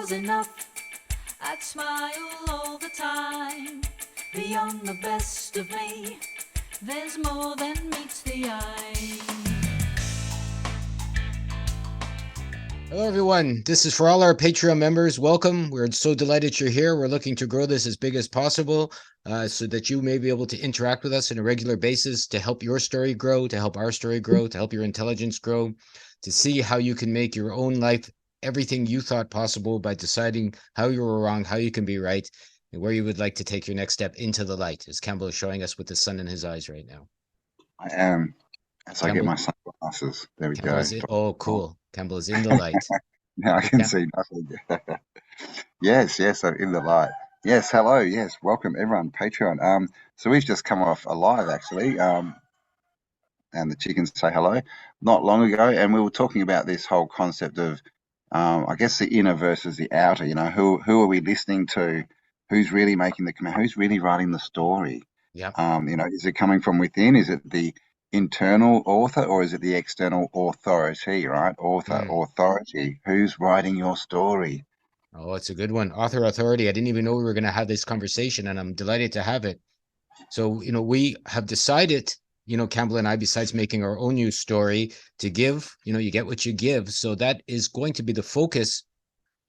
was enough. I'd smile all the time. Beyond the best of me, there's more than meets the eye. Hello, everyone. This is for all our Patreon members. Welcome. We're so delighted you're here. We're looking to grow this as big as possible so that you may be able to interact with us on a regular basis to help your story grow, to help our story grow, to help your intelligence grow, to see how you can make your own life everything you thought possible by deciding how you were wrong, how you can be right, and where you would like to take your next step into the light, as Campbell is showing us with the sun in his eyes right now. I am, as I get Campbell, my sunglasses. There we Campbell go. is in, oh, cool. Campbell is in the light. Now I So can see nothing. Yes, I'm in the light. Yes, hello, yes, welcome everyone, Patreon. So we've just come off a live actually, and the chickens say hello, not long ago, and we were talking about this whole concept of, I guess the inner versus the outer. You know, who are we listening to? Who's really making the command? Who's really writing the story? yeah. You know, is it coming from within? Is it the internal author or is it the external authority, right? Author, Mm. authority. Who's writing your story? Oh, it's a good one. Author authority. I didn't even know we were going to have this conversation, and I'm delighted to have it. So, we have decided, Campbell and I, besides making our own news story, to give, you get what you give. So that is going to be the focus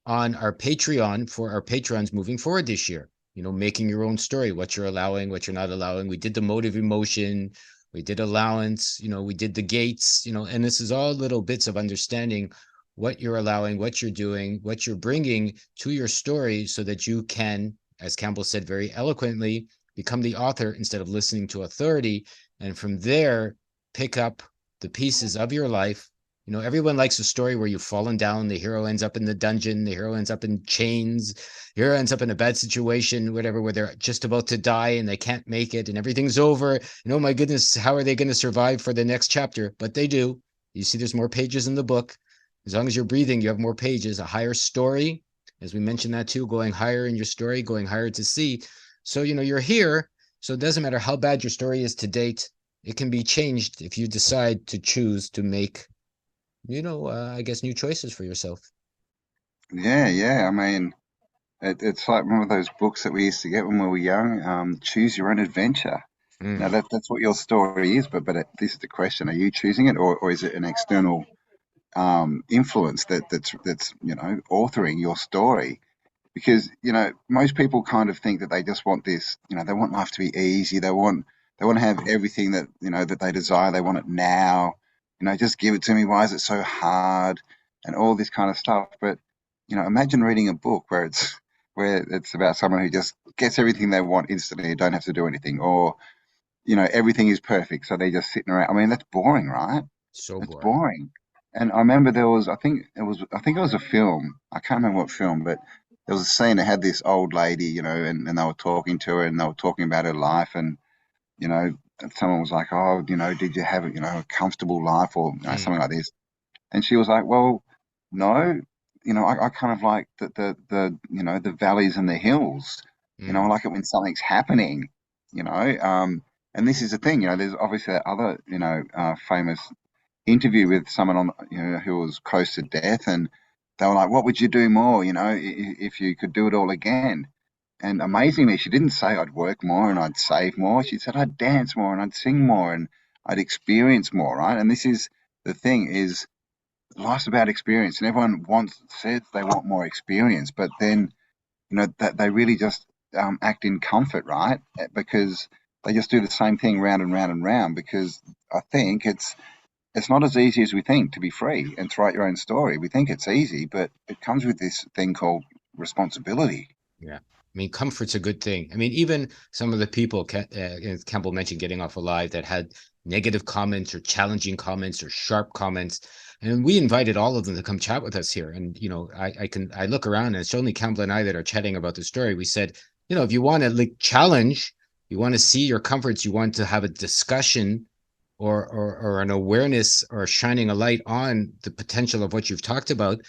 on our Patreon for our patrons moving forward this year. Making your own story, what you're allowing, what you're not allowing. We did the motive emotion, we did allowance, we did the gates, and this is all little bits of understanding what you're allowing, what you're doing, what you're bringing to your story so that you can, as Campbell said very eloquently, become the author instead of listening to authority. And from there, pick up the pieces of your life. Everyone likes a story where you've fallen down, the hero ends up in the dungeon, the hero ends up in chains, the hero ends up in a bad situation, whatever, where they're just about to die and they can't make it and everything's over. And oh my goodness, how are they going to survive for the next chapter? But they do. You see, there's more pages in the book. As long as you're breathing, you have more pages, a higher story. As we mentioned that too, going higher in your story, going higher to see. So, you're here. So it doesn't matter how bad your story is to date. It can be changed if you decide to choose to make I guess new choices for yourself. Yeah. I mean, it's like one of those books that we used to get when we were young. Choose your own adventure. Now Mm. that's what your story is, but this is the question: are you choosing it, or is it an external influence that's authoring your story? Because most people kind of think that they just want this. They want life to be easy. They want to have everything that that they desire. They want it now. Just give it to me. Why is it so hard? And all this kind of stuff. But imagine reading a book where it's about someone who just gets everything they want instantly and don't have to do anything, or everything is perfect, so they're just sitting around. I mean, that's boring, right? So That's boring. boring. And I remember there was, I think it was a film. I can't remember what film, but there was a scene that had this old lady, and they were talking to her and they were talking about her life, and you know, someone was like, "Oh, did you have a comfortable life or Mm. something like this?" And she was like, "Well, no, I kind of like the valleys and the hills. I Mm. like it when something's happening, you know." And this is the thing, there's obviously that other, famous interview with someone on, who was close to death, and they were like, "What would you do more, if you could do it all again?" And amazingly, she didn't say I'd work more and I'd save more. She said I'd dance more and I'd sing more and I'd experience more, right? And this is the thing is life's about experience, and everyone says they want more experience, but then that they really just act in comfort, right? Because they just do the same thing round and round and round. Because I think it's not as easy as we think to be free and to write your own story. We think it's easy, but it comes with this thing called responsibility. Yeah. I mean, comfort's a good thing. I mean, even some of the people, as Campbell mentioned, getting off alive that had negative comments or challenging comments or sharp comments. And we invited all of them to come chat with us here. And, I look around and it's only Campbell and I that are chatting about the story. We said, if you want to like challenge, you want to see your comforts, you want to have a discussion or an awareness or shining a light on the potential of what you've talked about,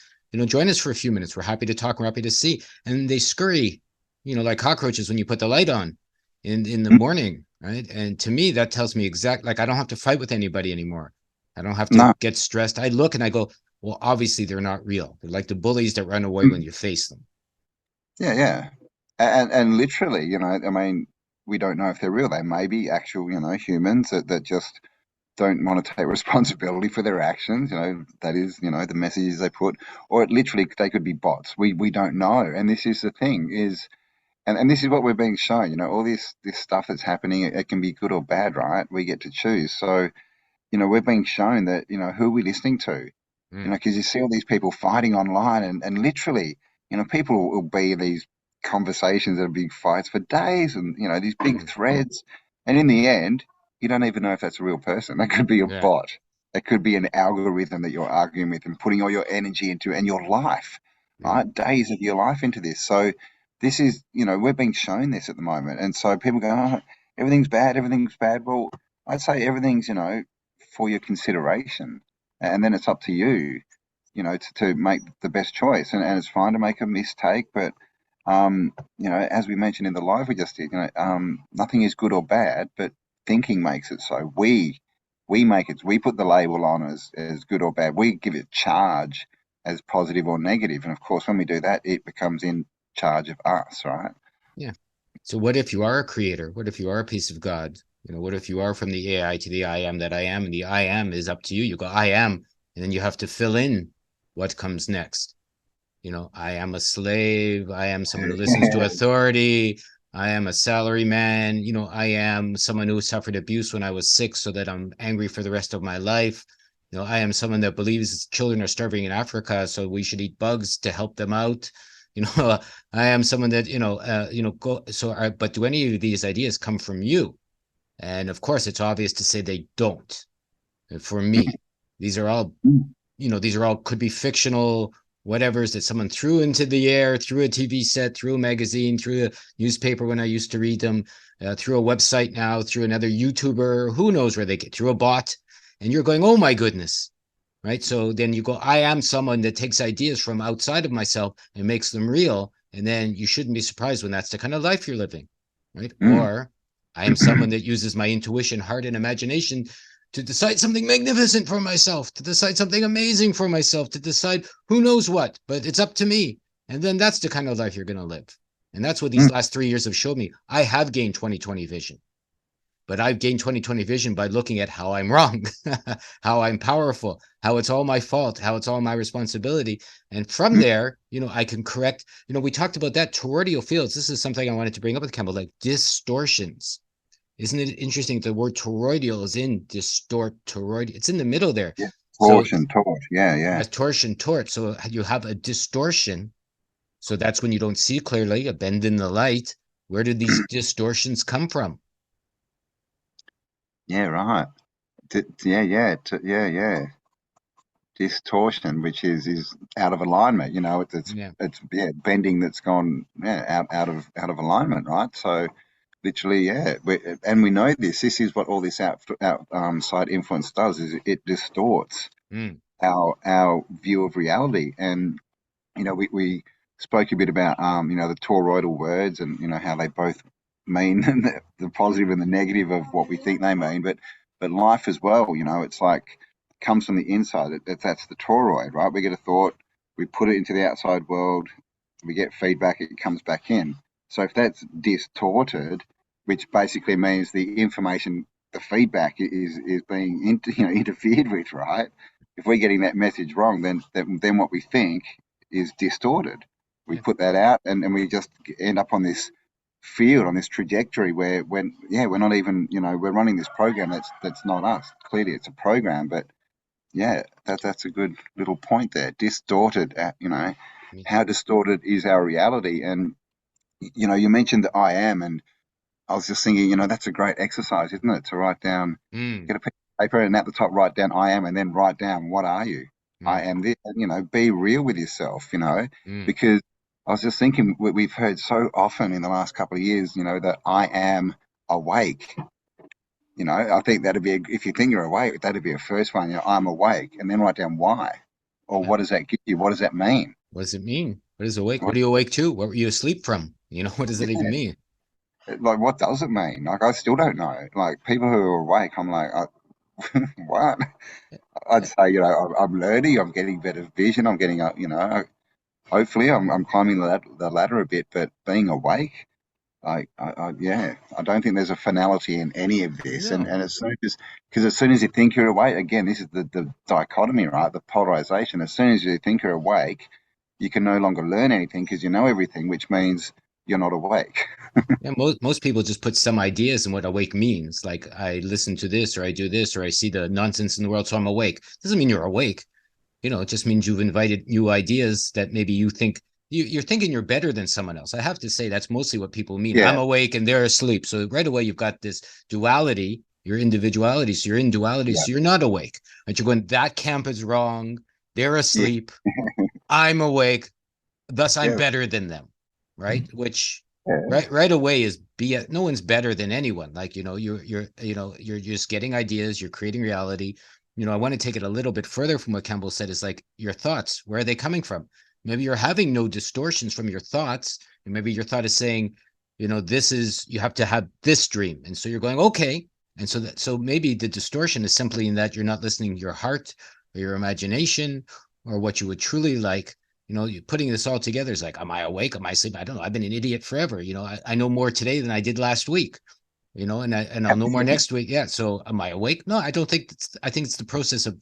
join us for a few minutes. We're happy to talk. We're happy to see. And they scurry, like cockroaches when you put the light on in the morning, right? And to me, that tells me like I don't have to fight with anybody anymore. I don't have to No, get stressed. I look and I go, well, obviously they're not real. They're like the bullies that run away when you face them. Yeah, yeah. And literally, you know, I mean, we don't know if they're real. They may be actual, you know, humans that just don't want to take responsibility for their actions. You know, that is, you know, the messages they put, or it literally they could be bots. We don't know. And this is the thing is, and this is what we're being shown. You know, all this stuff that's happening, it can be good or bad, right? We get to choose. So, you know, we're being shown that, you know, who are we listening to? You know, Mm, because you see all these people fighting online, and literally, you know, people will be in these conversations that are big fights for days, and you know, these big mm, threads, and in the end, you don't even know if that's a real person. That could be a yeah. bot. That could be an algorithm that you're arguing with and putting all your energy into, and your life, Mm, right? Days of your life into this. So this is, you know, we're being shown this at the moment, and so people go, oh, everything's bad, everything's bad. Well, I'd say everything's, you know, for your consideration, and then it's up to you, you know, to make the best choice. And it's fine to make a mistake, but you know, as we mentioned in the live we just did, you know, nothing is good or bad, but thinking makes it so. We make it. We put the label on as good or bad. We give it charge as positive or negative, and of course, when we do that, it becomes in charge of us, right? yeah. So what if you are a creator? What if you are a piece of God? You know, what if you are from the AI to the I am that I am, and the I am is up to you. You go, I am, and then you have to fill in what comes next. You know, I am a slave. I am someone who listens to authority. I am a salary man. You know, I am someone who suffered abuse when I was 6, so that I'm angry for the rest of my life. You know, I am someone that believes children are starving in Africa, so we should eat bugs to help them out. You know, I am someone that, go. So, but do any of these ideas come from you? And of course, it's obvious to say they don't. For me, these are all, these are all could be fictional whatevers that someone threw into the air, through a TV set, through a magazine, through a newspaper when I used to read them, through a website now, through another YouTuber, who knows where they get, through a bot. And you're going, oh my goodness, right? So then you go, I am someone that takes ideas from outside of myself and makes them real. And then you shouldn't be surprised when that's the kind of life you're living, right? Mm. Or I am someone that uses my intuition, heart, and imagination to decide something magnificent for myself, to decide something amazing for myself, to decide who knows what, but it's up to me. And then that's the kind of life you're going to live. And that's what these Mm. last 3 years have showed me. I have gained 20/20 vision, but I've gained 20/20 vision by looking at how I'm wrong, how I'm powerful, how it's all my fault, how it's all my responsibility. And from Mm. there, I can correct, we talked about that toroidal fields. This is something I wanted to bring up with Campbell, like distortions. Isn't it interesting? The word toroidal is in distort, toroid. It's in the middle there. Yeah. So Torch. Yeah, yeah. a torsion, tort. So you have a distortion. So that's when you don't see clearly, a bend in the light. Where did these distortions come from? Yeah, right. Yeah. Distortion, which is out of alignment. You know, Yeah. it's yeah, bending that's gone, yeah, out of alignment, right? So literally, yeah, and we know this. This is what all this outside influence does: is it distorts Mm, our view of reality. And you know, we spoke a bit about you know, the toroidal words, and you know how they both mean the positive and the negative of what we think they mean, but life as well. You know, it's like comes from the inside. That's the toroid, right? We get a thought, we put it into the outside world, we get feedback, it comes back in. So if that's distorted, which basically means the information, the feedback is being interfered with, right? If we're getting that message wrong, then what we think is distorted. We yeah. put that out, and we just end up on this field, on this trajectory where we're not even, you know, we're running this program that's not us. Clearly, it's a program, but yeah, that's a good little point there. Distorted, you know, Me. how distorted is our reality? And you know, you mentioned the I am, and I was just thinking, you know, that's a great exercise, isn't it? To write down, Mm, get a piece of paper, and at the top write down I am, and then write down what are you? I mm, am this. And, you know, be real with yourself. You know, mm. because I was just thinking we've heard so often in the last couple of years, you know, that I am awake. You know, I think that'd be if you think you're awake, that'd be a first one. You know, I'm awake, and then write down why, or Yeah. what does that give you? What does that mean? What does it mean? What is awake? What What, are you awake to? What were you asleep from? What does that even yeah, mean? like what does it mean? Like I still don't know. Like people who are awake, I'm like, what? I'd say, you know, I'm learning, I'm getting better vision, I'm getting, you know, hopefully I'm climbing the ladder a bit, but being awake, yeah, I don't think there's a finality in any of this. No. And as soon as, because as soon as you think you're awake, again, this is the dichotomy, right? The polarization. As soon as you think you're awake, you can no longer learn anything because you know everything, which means you're not awake. Yeah, most people just put some ideas in what awake means. Like I listen to this, or I do this, or I see the nonsense in the world, so I'm awake. Doesn't mean you're awake. You know, it just means you've invited new ideas that maybe you think you're thinking you're better than someone else. I have to say that's mostly what people mean. I'm Yeah, awake and they're asleep. So right away you've got this duality, your individuality. So you're in duality. yeah, So you're not awake. But you're going, that camp is wrong. They're yeah, asleep. I'm awake. Thus I'm yeah, better than them. Right. Which yeah, right away is no one's better than anyone. Like, you're just getting ideas, you're creating reality. I want to take it a little bit further from what Campbell said, is like your thoughts, where are they coming from? Maybe you're having no distortions from your thoughts, and maybe your thought is saying, you have to have this dream, and so you're going, okay. And so maybe the distortion is simply in that you're not listening to your heart or your imagination or what you would truly like. You're putting this all together is like, am I awake? Am I asleep? I don't know. I've been an idiot forever. I know more today than I did last week, and I'll know more next week. Yeah. So am I awake? No, I don't think I think it's the process of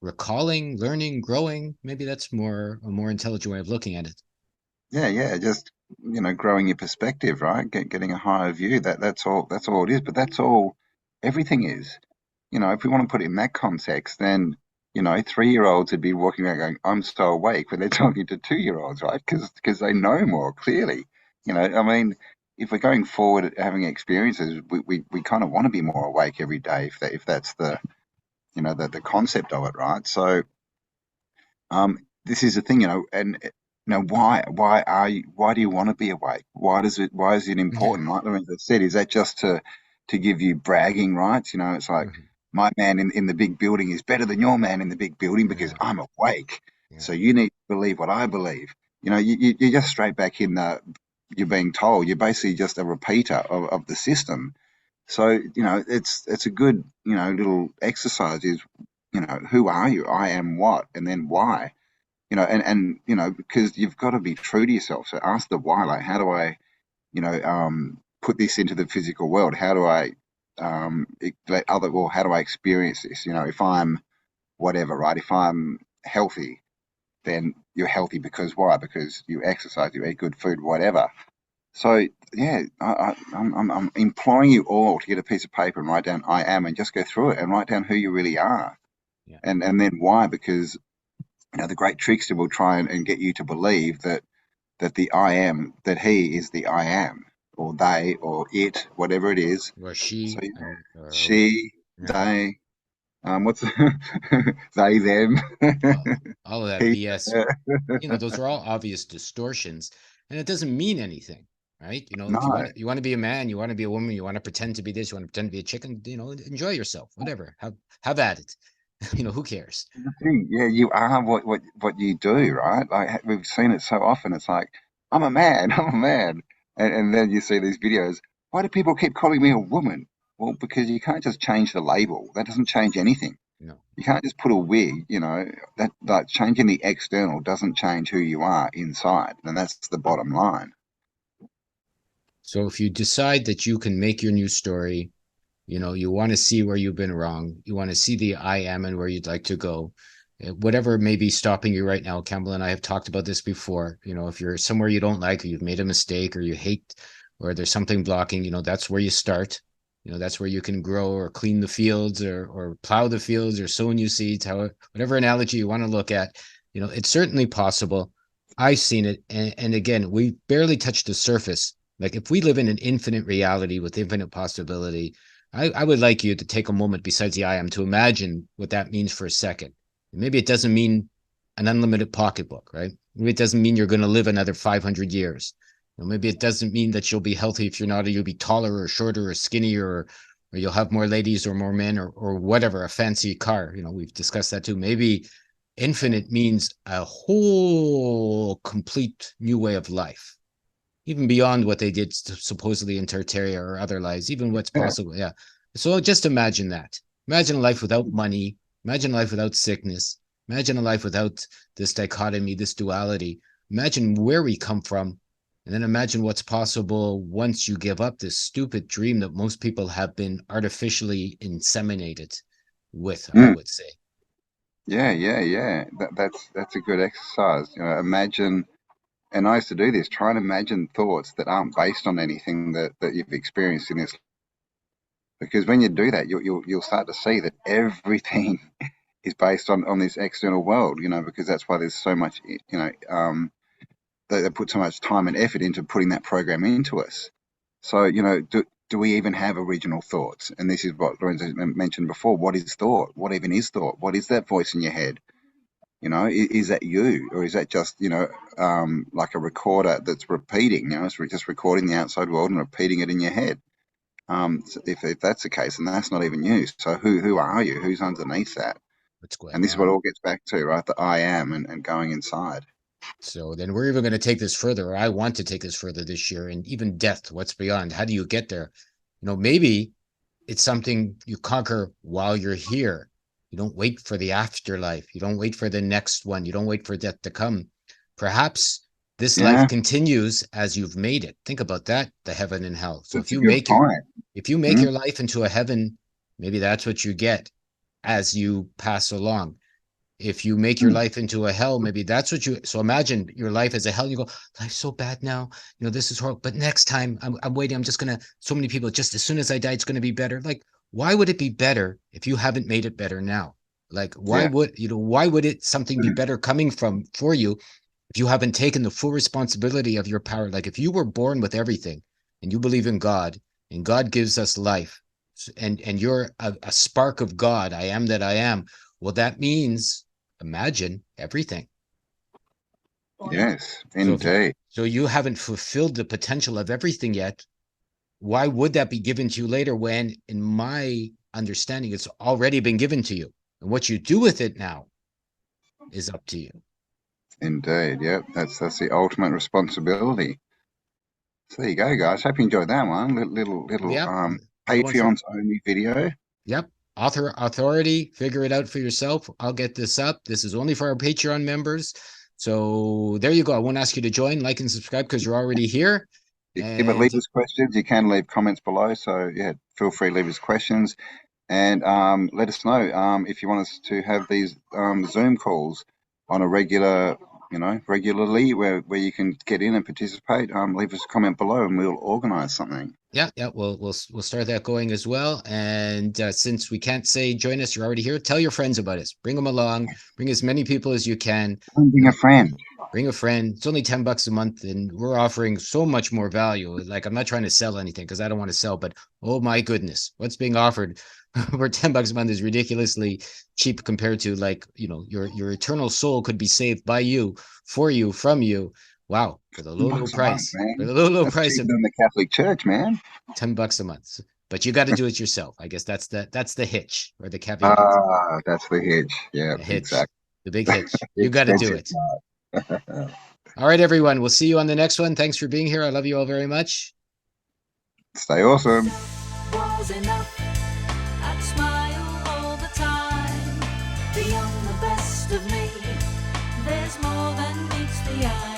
recalling, learning, growing. Maybe that's a more intelligent way of looking at it. yeah, yeah. Just, you know, growing your perspective, right? Getting a higher view. That's all it is. But that's all everything is. You know, if we want to put it in that context, then, you know, 3-year-olds would be walking around going, I'm so awake, when they're talking to 2-year-olds, right? Because they know more clearly. You know, I mean, if we're going forward having experiences, we kind of want to be more awake every day, if that's the, you know, the concept of it, right? So, this is the thing, you know, and you know, why do you want to be awake? Why is it Yeah. important? Like Lorenzo said, is that just to give you bragging rights? You know, it's like, Mhm. my man in the big building is better than your man in the big building because Yeah. I'm awake. Yeah. So you need to believe what I believe. You know, you're just straight back in the, you're being told. You're basically just a repeater of the system. So, you know, it's a good, you know, little exercise is, you know, who are you? I am what, and then why? You know, and you know, because you've got to be true to yourself. So ask the why. Like, how do I, you know, put this into the physical world? How do I, how do I experience this? You know, if I'm whatever, right? If I'm healthy, then you're healthy because why? Because you exercise, you eat good food, whatever. So yeah, I'm imploring you all to get a piece of paper and write down I am, and just go through it and write down who you really are, Yeah. and then why. Because, you know, the great trickster will try and get you to believe that the I am, that he is the I am, or they, or it, whatever it is. Or So she, yeah, or she, yeah. they, what's they, them, all, all of that he, BS. Those are all obvious distortions, and it doesn't mean anything, right? If no. you want to be a man, you want to be a woman, you want to pretend to be this, you want to pretend to be a chicken, enjoy yourself, whatever. Have at it. Who cares? The thing, yeah, you are what you do, right? Like, we've seen it so often. It's like, I'm a man, I'm a man, and then you see these videos. Why do people keep calling me a woman? Well, because you can't just change the label. That doesn't change anything. No. You can't just put a wig. You know, that, like, changing the external doesn't change who you are inside, and that's the bottom line. So if you decide that you can make your new story, you want to see where you've been wrong, you want to see the I am and where you'd like to go, whatever may be stopping you right now. Campbell and I have talked about this before. If you're somewhere you don't like, or you've made a mistake, or you hate, or there's something blocking, that's where you start. That's where you can grow, or clean the fields, or plow the fields, or sow new seeds, whatever analogy you want to look at. It's certainly possible. I've seen it. And again, we barely touched the surface. Like, if we live in an infinite reality with infinite possibility, I would like you to take a moment besides the I am to imagine what that means for a second. Maybe it doesn't mean an unlimited pocketbook, right? Maybe it doesn't mean you're going to live another 500 years. Maybe it doesn't mean that you'll be healthy if you're not, or you'll be taller or shorter or skinnier, or you'll have more ladies or more men, or whatever, a fancy car. We've discussed that too. Maybe infinite means a whole complete new way of life, even beyond what they did supposedly in Tartaria or other lives, even what's Yeah, possible. Yeah. So just imagine that. Imagine a life without money. Imagine a life without sickness. Imagine a life without this dichotomy, this duality. Imagine where we come from. And then imagine what's possible once you give up this stupid dream that most people have been artificially inseminated with, I Mm. would say. Yeah. That's a good exercise. You know, imagine, and I used to do this, try and imagine thoughts that aren't based on anything that you've experienced in this. Because when you do that, you'll start to see that everything is based on this external world. You know, because that's why there's so much. You know, they put so much time and effort into putting that program into us. So, you know, do we even have original thoughts? And this is what Lorenzo mentioned before. What is thought? What even is thought? What is that voice in your head? You know, is that you, or is that just, you know, like a recorder that's repeating? You know, it's just recording the outside world and repeating it in your head. So if that's the case, then that's not even you. So who are you? Who's underneath that? What's going And this is what on? it all gets back to, right? The I am and going inside. So then we're even going to take this further. Or I want to take this further this year, and even death. What's beyond? How do you get there? You know, maybe it's something you conquer while you're here. You don't wait for the afterlife. You don't wait for the next one. You don't wait for death to come. Perhaps this life Yeah, continues as you've made it. Think about that, the heaven and hell. So that's a good point. if you make Mm, your life into a heaven, maybe that's what you get as you pass along. If you make your mm, life into a hell, maybe that's what you. So imagine your life as a hell. You go, life's so bad now. You know, this is horrible. But next time, I'm waiting. I'm just gonna. So many people. Just as soon as I die, it's gonna be better. Like, why would it be better if you haven't made it better now? Like, why yeah, would you know? Why would it something be better coming from for you if you haven't taken the full responsibility of your power? Like, if you were born with everything and you believe in God and God gives us life, and you're a spark of God. I am that I am. Well, that means imagine everything. yes, So if indeed. so you haven't fulfilled the potential of everything yet, why would that be given to you later when, in my understanding, it's already been given to you? And what you do with it now is up to you. Indeed, yep. That's the ultimate responsibility. So there you go, guys. Hope you enjoyed that one. Little Yep. Little one from Patreon's only video. yep. Author authority, figure it out for yourself. I'll get this up. This is only for our Patreon members. So there you go. I won't ask you to join, like, and subscribe because you're already here. Yeah, but leave And us questions. You can leave comments below. So yeah, feel free to leave us questions and let us know if you want us to have these Zoom calls on a regularly where you can get in and participate. Leave us a comment below and we'll organise something. yeah, we'll start that going as well. And since we can't say join us, you're already here. Tell your friends about us. Bring them along. Bring as many people as you can. Being a friend. Bring a friend. It's only $10 a month, and we're offering so much more value. Like, I'm not trying to sell anything because I don't want to sell, but oh my goodness, what's being offered for $10 a month is ridiculously cheap compared to, like, you know, your eternal soul could be saved by you, for you, from you. Wow, for the low $10 a month, price. For man. the low That's price cheaper of than the Catholic Church, man. $10 a month. But you got to do it yourself. I guess that's the hitch or the caveat. That's the hitch. Yeah, The hitch. exactly. The big hitch. The You got to do expensive it. part. All right, everyone. We'll see you on the next one. Thanks for being here. I love you all very much. Stay awesome. Was enough. I'd smile all the time. Beyond the best of me, there's more than meets the eye.